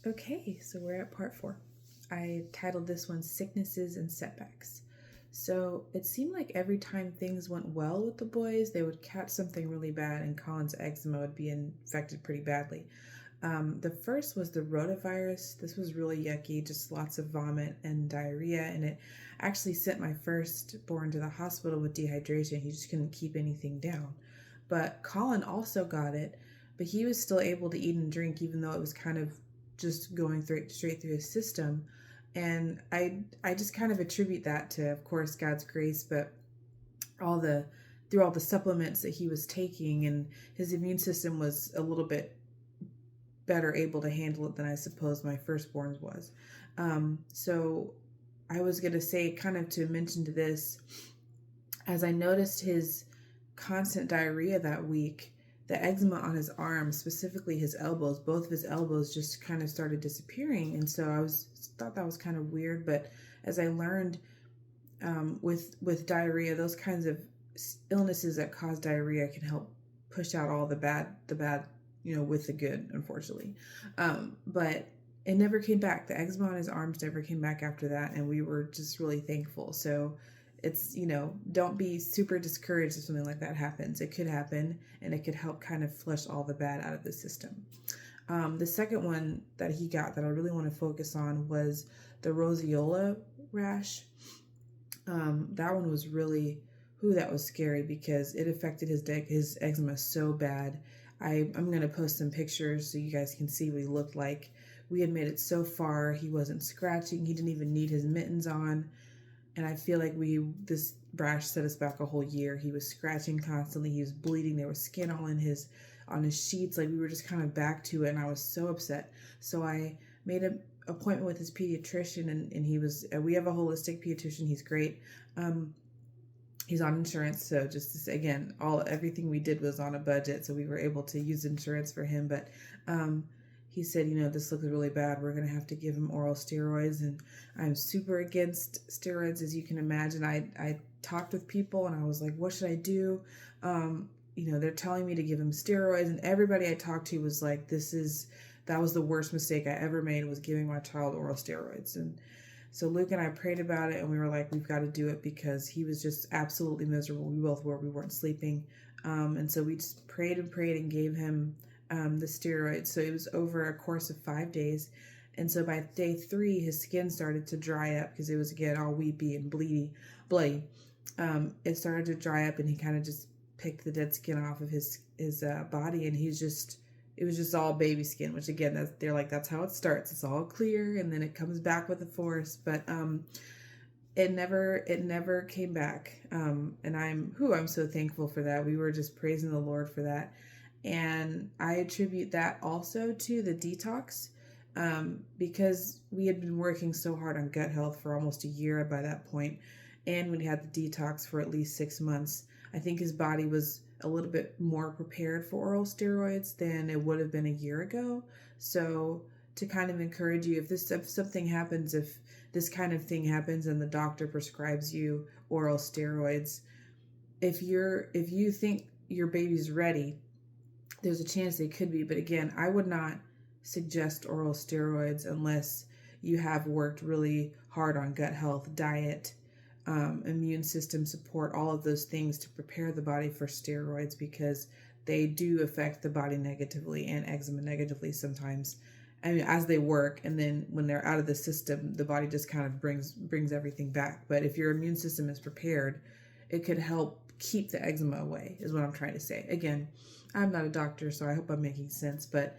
Okay, so we're at part 4. I titled this one Sicknesses and Setbacks. So it seemed like every time things went well with the boys, they would catch something really bad and Colin's eczema would be infected pretty badly. The first was the rotavirus. This was really yucky, just lots of vomit and diarrhea, and it actually sent my firstborn to the hospital with dehydration. He just couldn't keep anything down. But Colin also got it, but he was still able to eat and drink, even though it was kind of just going straight through his system. And I just kind of attribute that to, of course, God's grace, but all the through all the supplements that he was taking, and his immune system was a little bit better able to handle it than I suppose my firstborn's was. So I was going to say, kind of to mention to this, as I noticed his constant diarrhea that week, the eczema on his arms, specifically his elbows, both of his elbows just kind of started disappearing. And so I thought that was kind of weird. But as I learned with diarrhea, those kinds of illnesses that cause diarrhea can help push out all the bad, with the good, unfortunately. But it never came back. The eczema on his arms never came back after that. And we were just really thankful. So it's, don't be super discouraged if something like that happens. It could happen, and it could help kind of flush all the bad out of the system. The second one that he got that I really want to focus on was the roseola rash. That one was really, that was scary because it affected his eczema so bad. I'm going to post some pictures so you guys can see what he looked like. We had made it so far. He wasn't scratching. He didn't even need his mittens on. And I feel like this rash set us back a whole year. He was scratching constantly. He was bleeding. There was skin all on his sheets. Like, we were just kind of back to it. And I was so upset. So I made an appointment with his pediatrician, and we have a holistic pediatrician. He's great. He's on insurance. So just again, everything we did was on a budget. So we were able to use insurance for him. But, he said, this looks really bad. We're going to have to give him oral steroids. And I'm super against steroids, as you can imagine. I talked with people and I was like, what should I do? They're telling me to give him steroids. And everybody I talked to was like, that was the worst mistake I ever made, was giving my child oral steroids. And so Luke and I prayed about it, and we were like, we've got to do it, because he was just absolutely miserable. We both were. We weren't sleeping. And so we just prayed and gave him the steroids. So it was over a course of 5 days. And so by day 3, his skin started to dry up, because it was, again, all weepy and bloody. It started to dry up, and he kind of just picked the dead skin off of his body, and it was just all baby skin, which, again, they're like, that's how it starts. It's all clear, and then it comes back with the force. But it never came back. And I'm so thankful for that. We were just praising the Lord for that. And I attribute that also to the detox, because we had been working so hard on gut health for almost a year by that point, and we'd had the detox for at least 6 months. I think his body was a little bit more prepared for oral steroids than it would have been a year ago. So to kind of encourage you, if something happens, if this kind of thing happens and the doctor prescribes you oral steroids, if you think your baby's ready, there's a chance they could be. But again, I would not suggest oral steroids unless you have worked really hard on gut health, diet, immune system support, all of those things to prepare the body for steroids, because they do affect the body negatively and eczema negatively sometimes. I mean, as they work, and then when they're out of the system, the body just kind of brings everything back. But if your immune system is prepared, it could help keep the eczema away, is what I'm trying to say. Again, I'm not a doctor, so I hope I'm making sense, but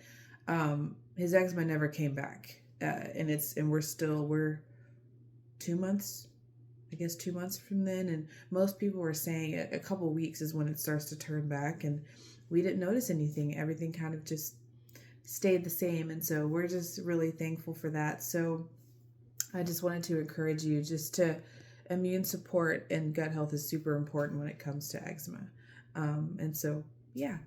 his eczema never came back. And we're 2 months, I guess 2 months from then. And most people were saying a couple weeks is when it starts to turn back, and we didn't notice anything. Everything kind of just stayed the same. And so we're just really thankful for that. So I just wanted to encourage you immune support and gut health is super important when it comes to eczema. And so, yeah,